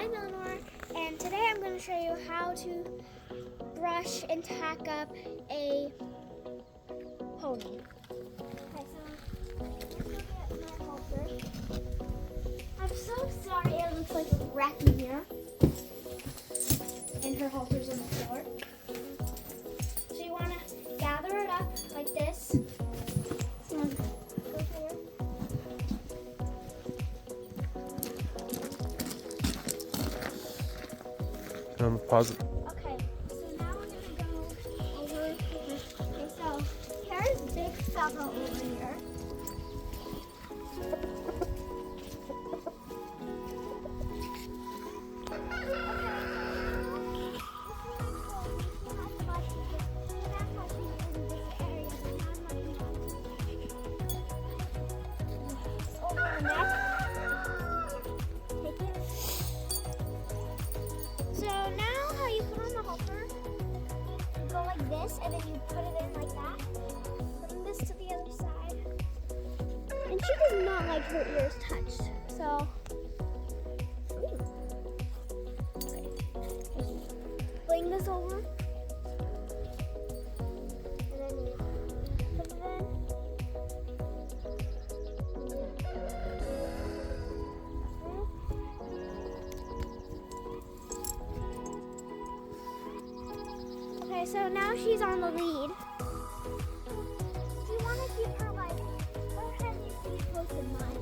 I'm Eleanor, and today I'm going to show you how to brush and tack up a pony. Okay, so let's look at my halter. I'm so sorry it looks like a wreck in here, and her halter's on the floor. So you want to gather it up like this. Pause it. Okay, so now we're going to go over this. Okay, so here's big fellow over here. So now how you put on the halter, you go like this and then you put it in like that. Put this to the other side. And she does not like her ears touched. So okay. Bring this over. And then you put it in. Okay, so now she's on the lead. You want to keep her like, her head needs to be close in mine.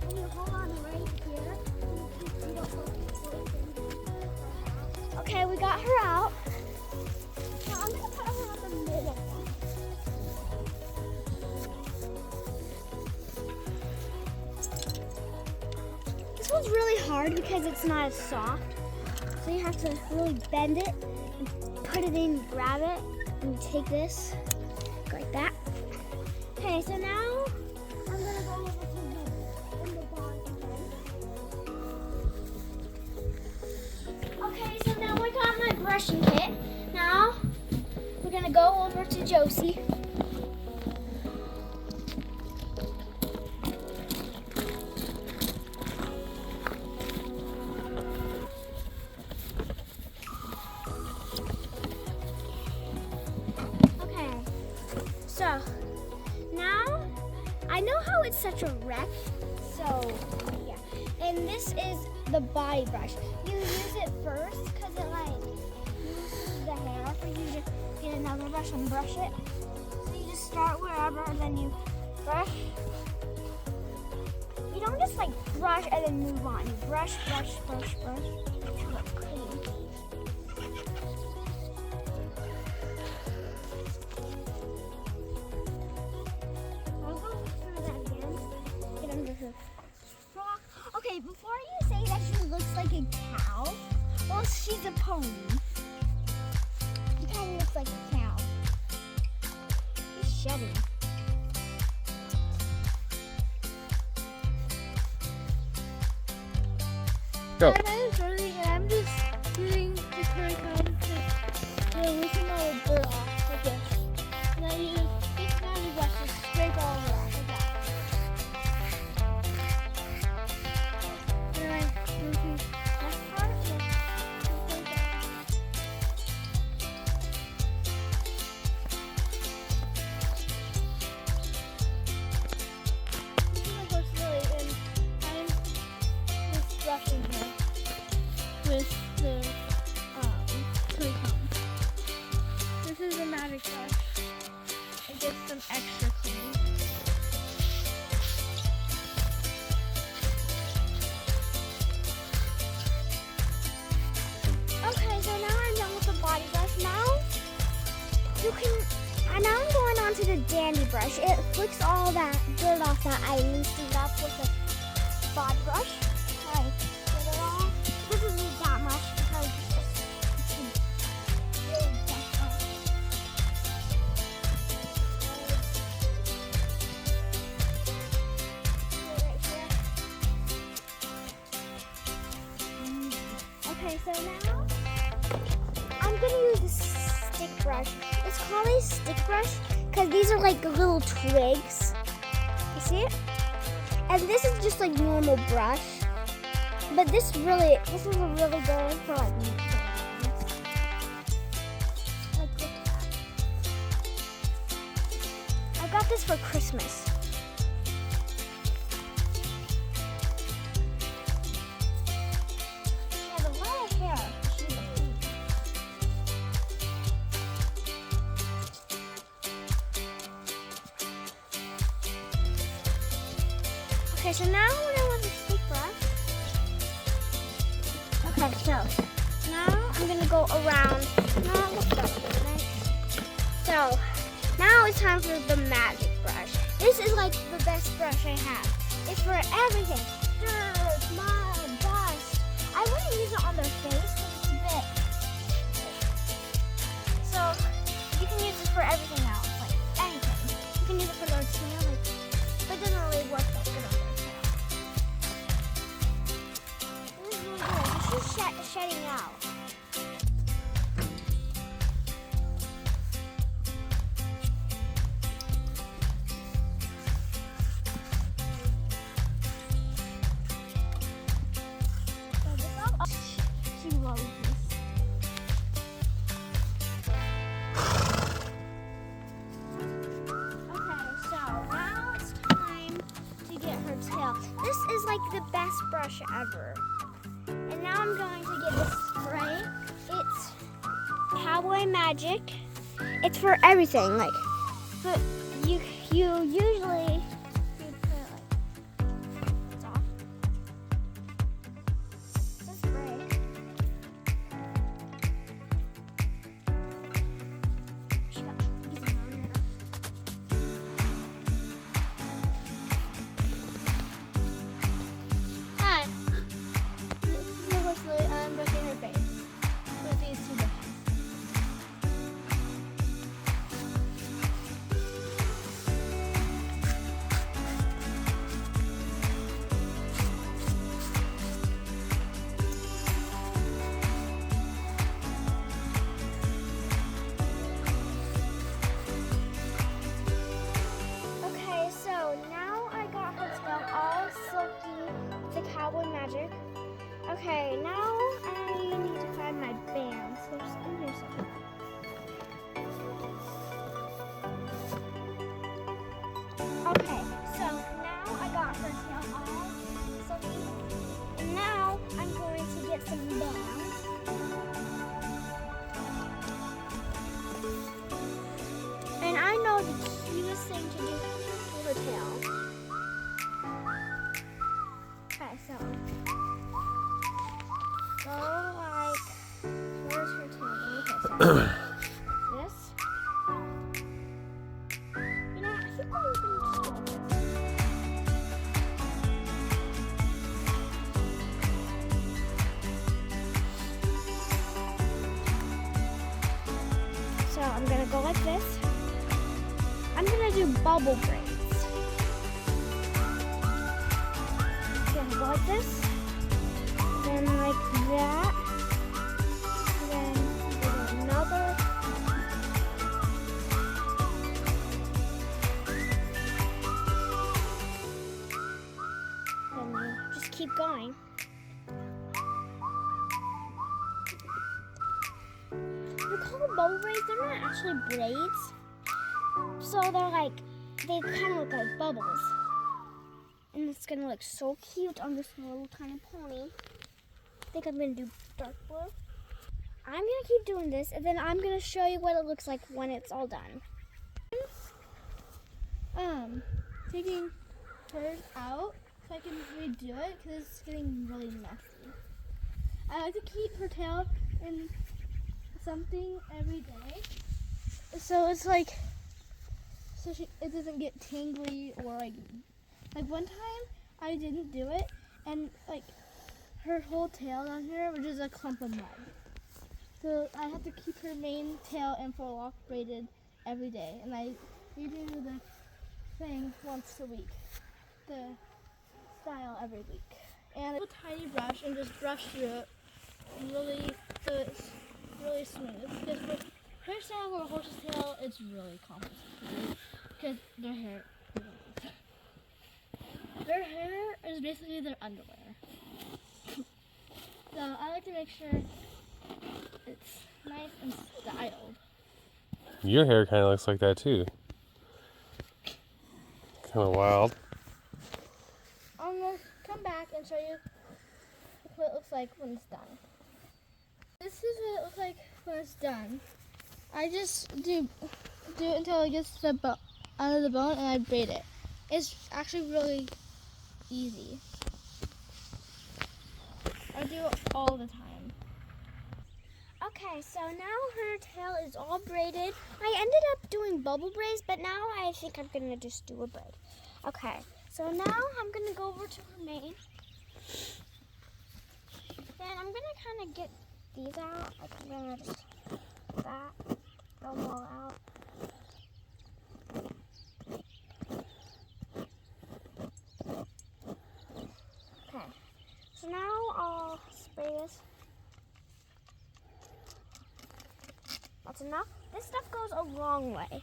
And you hold on right here. You don't hold it close in. Okay, we got her out. Now I'm going to put her on the middle. This one's really hard because it's not as soft. So you have to really bend it and put it in, grab it, and take this like that. Okay, so now I'm gonna go over to the bottom again. Okay, so now I got my brushing kit. Now we're gonna go over to Josie. So now I know how it's such a wreck. So yeah, and this is the body brush. You use it first because it like uses the hair for you to get another brush and brush it. So you just start wherever and then you brush. You don't just like brush and then move on. You brush, brush, brush, brush until it's clean. Okay, before you say that she looks like a cow, well, she's a pony. She kind of looks like a cow. She's shedding. Go. My name is Jordan, and I'm just using the curry comb to loosen all the dirt off like this. And then you use this body brush to scrape all of it off like that. With the curry comb. This is a magic brush. It gets some extra clean. Okay, so now I'm done with the body brush. Now you can. Now I'm going on to the dandy brush. It flicks all that dirt off that I loosened up with the body brush. Okay, get it all. This doesn't need that much because it's really gentle. Okay, so now I'm gonna use this stick brush. It's called a stick brush because these are like little twigs. You see it? And this is just like normal brush. But this is a really good for like new things. Like look at that. I got this for Christmas. She has a lot of hair. She's a pink. Okay, so now when I want to stick brush. Okay, so now I'm gonna go around. No, let's go. So now it's time for the magic brush. This is like the best brush I have. It's for everything. Dirt, mud, dust. I wouldn't use it on their face because it's big. So you can use this for everything else, like anything. You can use it for their tail, like, but it doesn't really work that good on their tail. This is really good. This is shedding out. She loves this. Okay, so now it's time to get her tail. This is like the best brush ever. And now I'm going to get this spray. It's Cowboy Magic. It's for everything, like, but you usually put it like it's off. It's a spray. She got these on there. Hi. Seriously, I'm brushing her face with these two brushes. Okay, so now I got her tail all silky with the Cowboy Magic. Okay, now I need to find my bands. There's in here somewhere. Okay, so now I got her tail all silky. And now I'm going to get some bands. And I know the cutest thing to do to her tail. Okay, so go like, where's her tail? Okay, so this. You know, I think I'm gonna just go with this. So I'm gonna go like this. I'm gonna do bubble braids. Gonna go like this. Then like that. Then do another. Then you just keep going. They're called bubble braids. They're not actually braids. So they're like, they kind of look like bubbles. And it's gonna look so cute on this little tiny pony. I think I'm gonna do dark blue. I'm gonna keep doing this, and then I'm gonna show you what it looks like when it's all done. Taking hers out so I can redo it because it's getting really messy. I like to keep her tail in something every day, so it's like, it doesn't get tangly or like one time I didn't do it, and like her whole tail down here was just a clump of mud. So I have to keep her main tail and full lock braided every day, and I redo the thing once a week, the style every week. And a tiny brush and just brush through it really, so it's really smooth. Because with her style or a horse's tail, it's really complicated because their hair. Their hair is basically their underwear. So I like to make sure it's nice and styled. Your hair kind of looks like that too. Kind of wild. I'm gonna come back and show you what it looks like when it's done. This is what it looks like when it's done. I just do it until it gets the out of the bone and I braid it. It's actually really easy. I do it all the time. Okay, so now her tail is all braided. I ended up doing bubble braids, but now I think I'm gonna just do a braid. Okay, so now I'm gonna go over to her mane. Then I'm gonna kind of get these out. Like I'm gonna just that, throw them all out. Okay, so now I'll spray this. That's enough. This stuff goes a long way.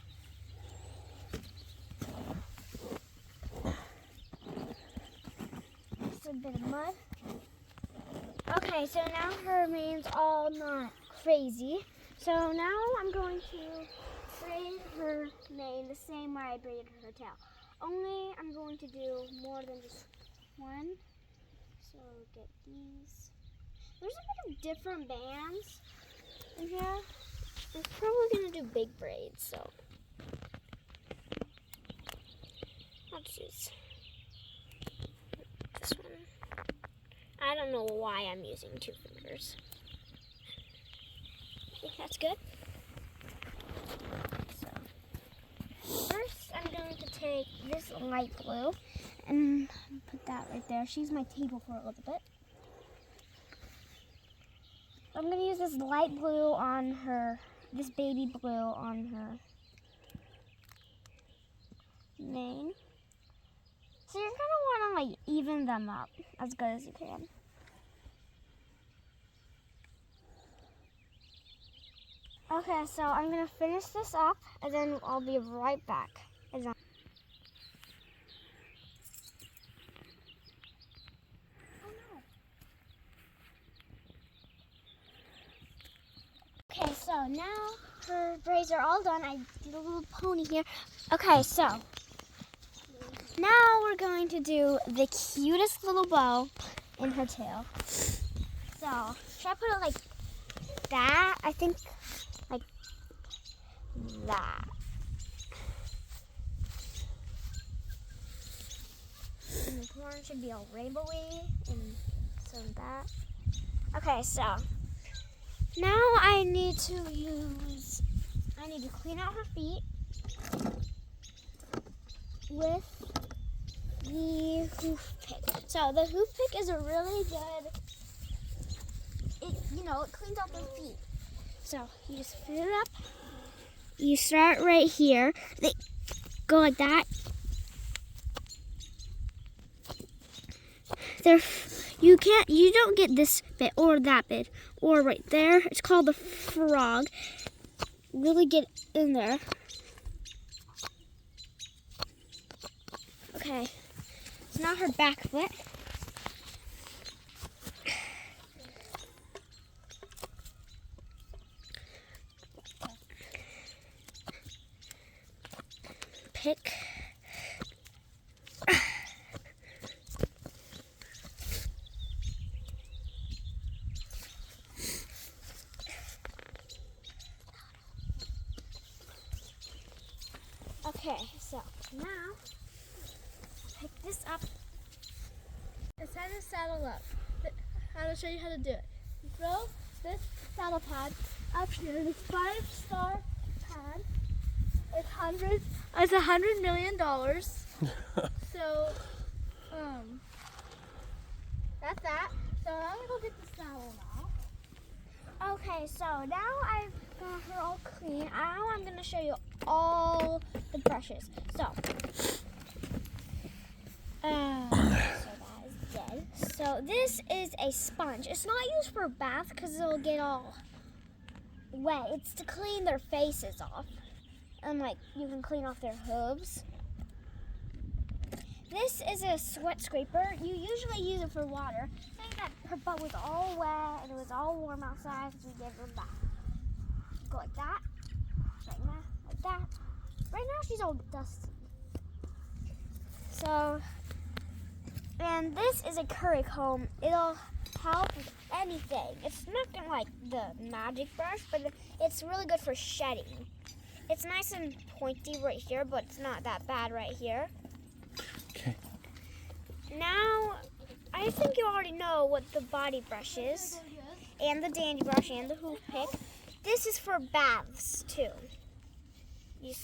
Just a bit of mud. Okay, so now her mane's all not crazy. So now I'm going to braid her mane the same way I braided her tail. Only I'm going to do more than just one. So get these. There's a bit of different bands in here. I'm probably going to do big braids, so I'll choose this one. I don't know why I'm using 2 fingers. I think that's good. So first I'm going to take this light blue and put that right there. She's my table for a little bit. I'm going to use this light blue on her, this baby blue on her mane. So you're going to want to like even them up as good as you can. Okay, so I'm going to finish this up and then I'll be right back. Okay, so now her braids are all done. I did a little pony here. Okay, so now we're going to do the cutest little bow in her tail. So should I put it like that? I think like that. And the horn should be all rainbowy and so that. Okay, so now I need to clean out her feet with the hoof pick. So the hoof pick is a really good, it cleans out their feet. So you just fill it up. You start right here. They go like that. You don't get this bit or that bit or right there. It's called the frog. Really get in there. Okay, so now her back foot. Pick. Okay, so now pick this up. It's time to saddle up. I'll show you how to do it. You throw this saddle pad up here, this 5-star pad. It's $100 million. So, that's that. So I'm gonna go get the saddle now. Okay, so now I've got her all clean. Now I'm going to show you all the brushes. So that is dead. So this is a sponge. It's not used for a bath because it'll get all wet. It's to clean their faces off. And like you can clean off their hooves. This is a sweat scraper. You usually use it for water. Saying that her butt was all wet and it was all warm outside, so we gave her a bath. Go like that, like that, like that. Right now she's all dusty. So, and this is a curry comb. It'll help with anything. It's not gonna like the magic brush, but it's really good for shedding. It's nice and pointy right here, but it's not that bad right here. Okay. Now, I think you already know what the body brush is, and the dandy brush, and the hoof pick. This is for baths, too. You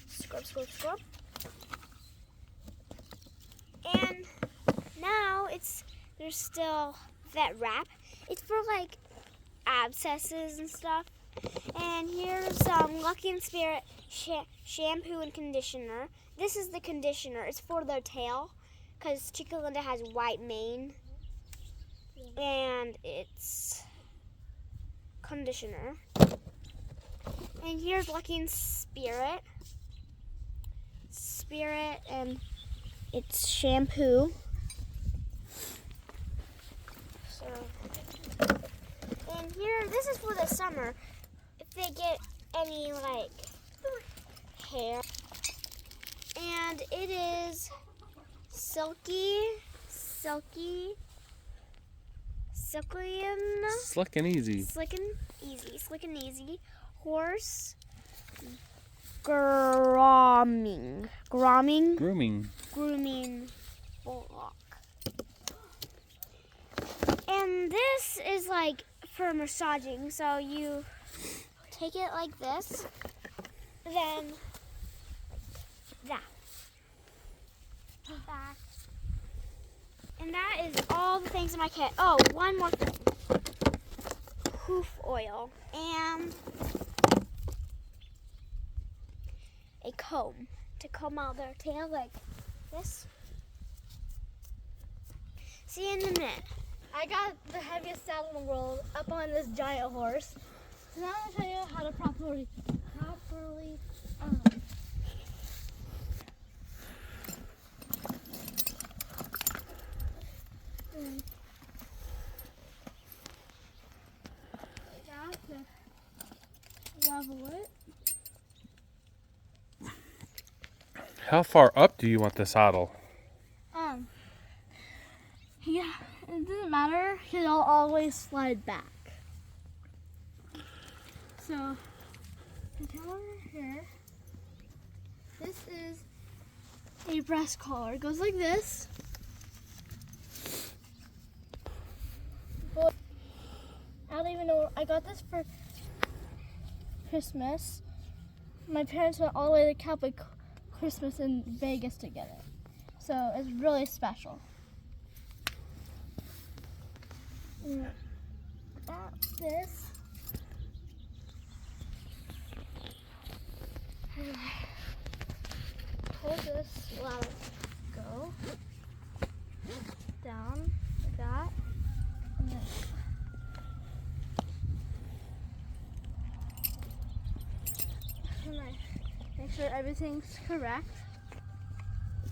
scrub, scrub, scrub. And now there's still that wrap. It's for like abscesses and stuff. And here's Lucky & Spirit shampoo and conditioner. This is the conditioner. It's for their tail because Chica Linda has white mane. And it's conditioner. And here's Lucky & Spirit. And it's shampoo. So, and here, this is for the summer. If they get any like hair, and it is silky Slick and easy. Slick and easy. Horse grooming block. And this is like for massaging. So you take it like this, then that. And that is all the things in my kit. Oh, one more thing. Hoof oil and a comb to comb out their tail like this. See you in a minute. I got the heaviest saddle in the world up on this giant horse. So now I'm going to show you how to properly level it. How far up do you want the saddle? Yeah, it doesn't matter because it'll always slide back. So, come over here. This is a breast collar. It goes like this. I don't even know. I got this for Christmas. My parents went all the way to Catholic Christmas in Vegas to get it. So it's really special. This. Hold this, allow it to go down like that. And then make sure everything's correct.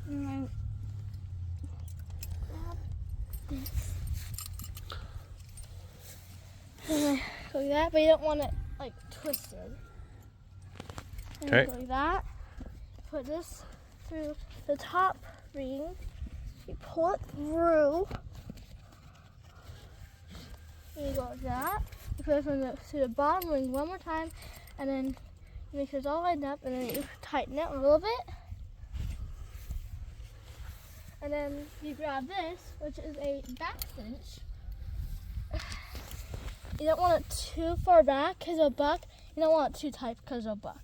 And then grab this. And then go like that, but you don't want it like twisted. And Okay. go like that. Put this through the top ring. You pull it through. And you go like that. You put it through the bottom ring one more time, and then you make sure it's all lined up, and then you tighten it a little bit. And then you grab this, which is a back cinch. You don't want it too far back because it'll buck. You don't want it too tight because it'll buck.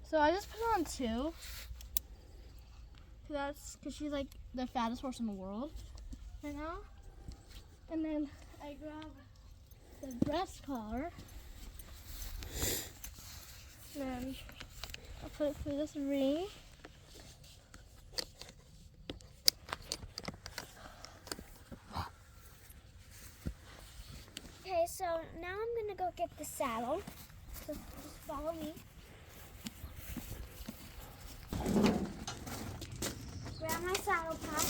So I just put it on 2. That's because she's like the fattest horse in the world right now. And then I grab the breast collar. And then I'll put it through this ring. Okay, so now I'm gonna go get the saddle. So just follow me. grab my saddle pad.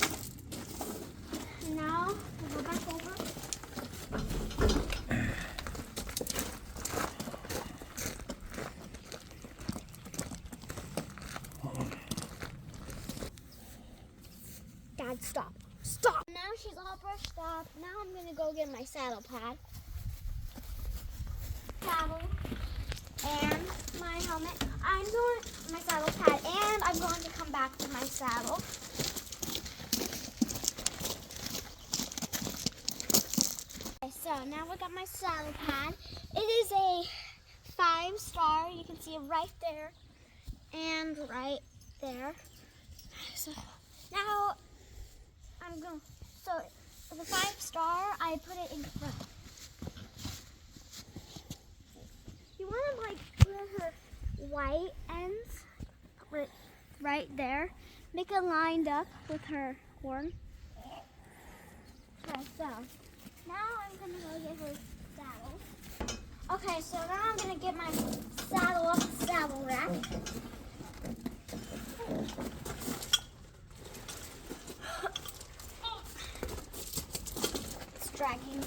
And now I'll go back over. Dad, stop. Stop! Now she's all brushed up. Now I'm gonna go get my saddle pad. Saddle and my helmet. My saddle pad, and I'm going to come back to my saddle. Okay, so now we got my saddle pad. It is a 5-star. You can see it right there and right there. So now I'm going. So the 5-star, I put it in front. You want to like where her white ends, right there. Make it lined up with her horn. Okay, so now I'm gonna go get her saddle. Okay, so now I'm gonna get my saddle off the saddle rack. It's dragging.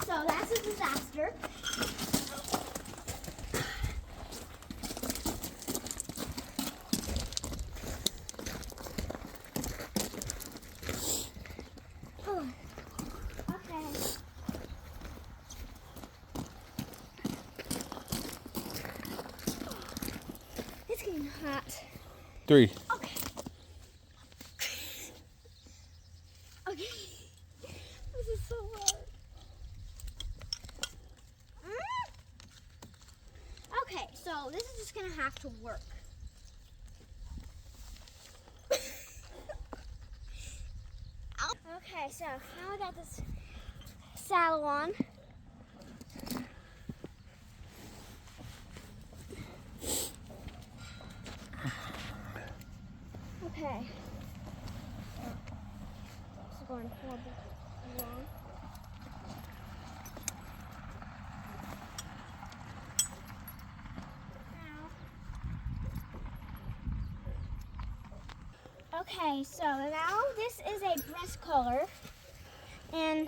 So that's a disaster. Oh, okay. It's getting hot. 3. Okay. Okay. This is so hard. Okay, so this is just gonna have to work. Okay, so now I got this saddle on. Okay. This is going horrible wrong. Okay, so now this is a breast collar, and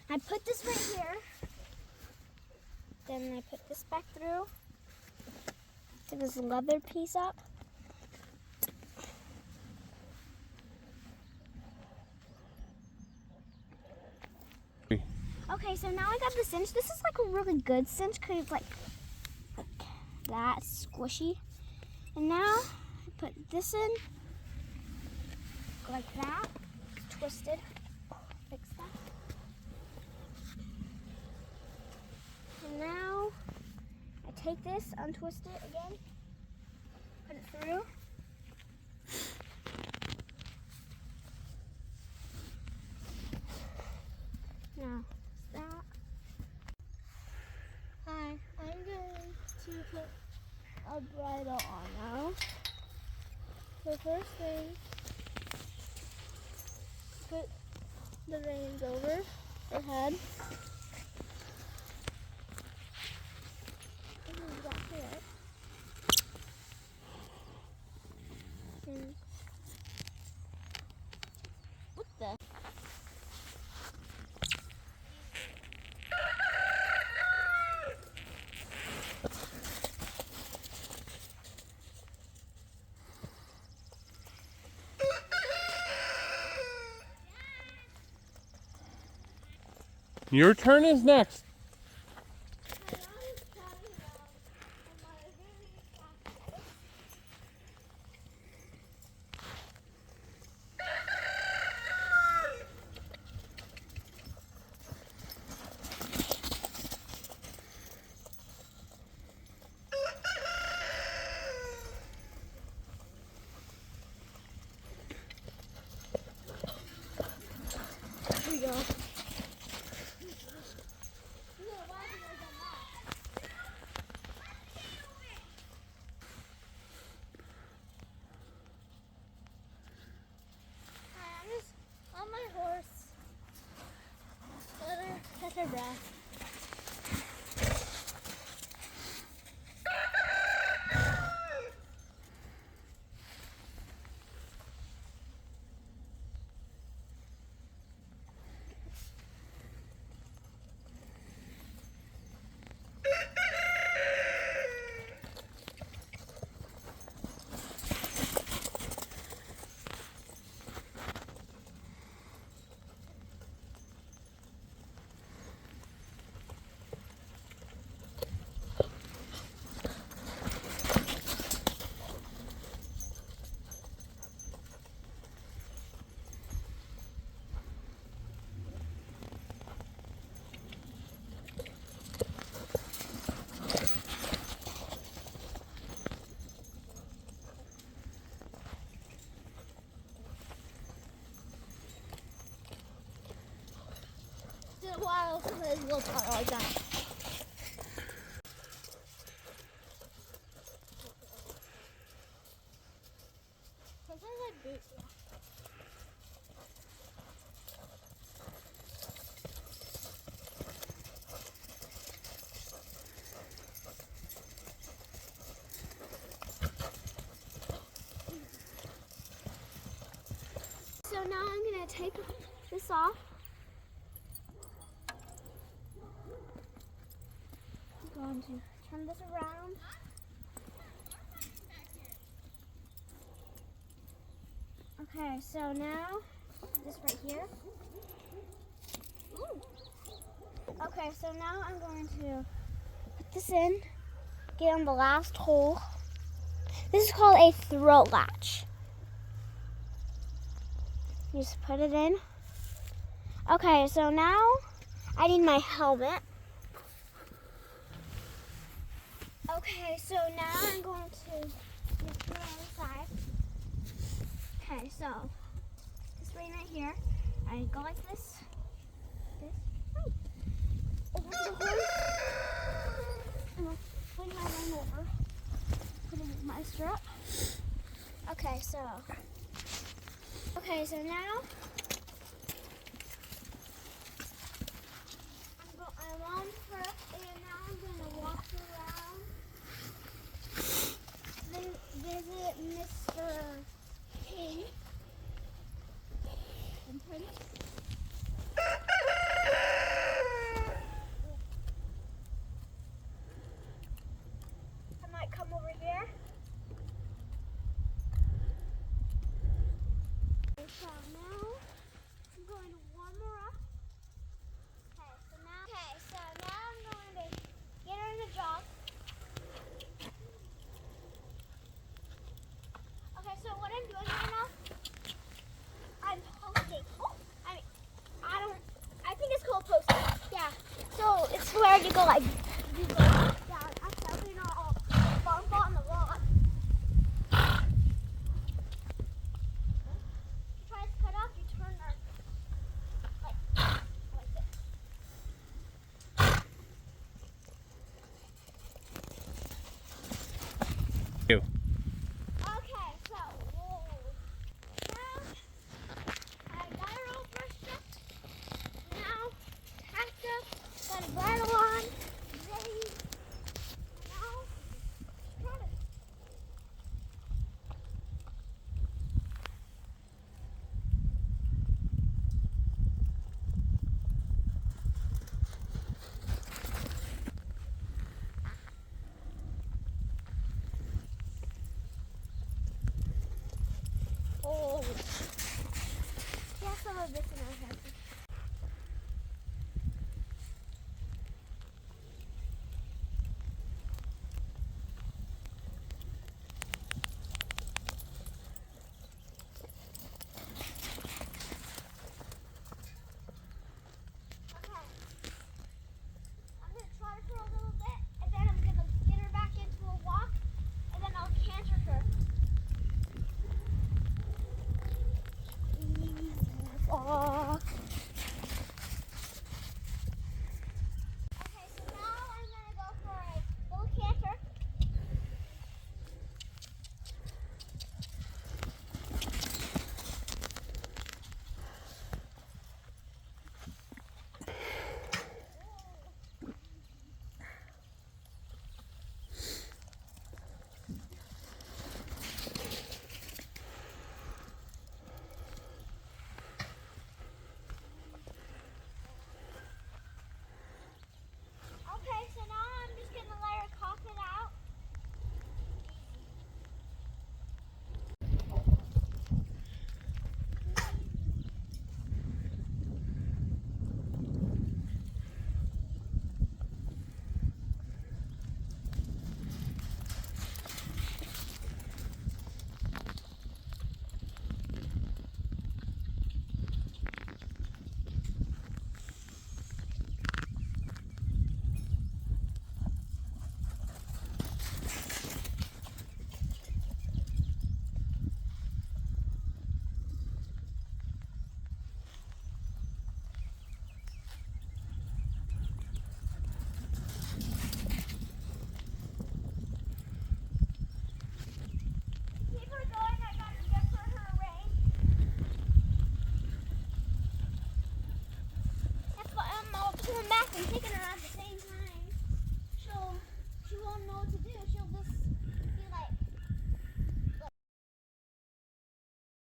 I put this right here, then I put this back through, to this leather piece up. Okay, so now I got the cinch. This is like a really good cinch because it's like that, squishy. And now I put this in. Like that, twisted, fix that. And now I take this, untwist it again, put it through. Now that. Hi, I'm going to put a bridle on now. So first thing, put the reins over her head. Exactly right. And what the? Your turn is next. Here we go. a while because it's a little taller like that. Sometimes I boot. So now I'm gonna take this off. I'm going to turn this around. Okay, so now this right here. Ooh. Okay, so now I'm going to put this in, get on the last hole. This is called a throat latch. You just put it in. Okay, so now I need my helmet. Okay, so now I'm going to just put it on the side. Okay, so this ring right here, I go like this. Over to the horse. And I'll fling my ring over. Put it in my strap. Okay, so now I'm on first, and now I'm gonna walk around, then visit Mr. King and Prince. I might come over here. So now I'm going to warm her up. So now I'm going to get her in the jog. Okay, so what I'm doing right now, I'm posting. Oh, I think it's called posting. Yeah. So it's where you go like, you go down. Actually, not all. Bump on the rock. You try to cut off, you turn her like this. You. Okay, so now I got her all brushed up. Now tacked up, got a bridle on, ready. Now try to. Oh, yeah, some of this in our head. Okay. I'm gonna trot her for a little bit, and then I'm gonna get her back into a walk, and then I'll canter her. Walk. I'm taking her off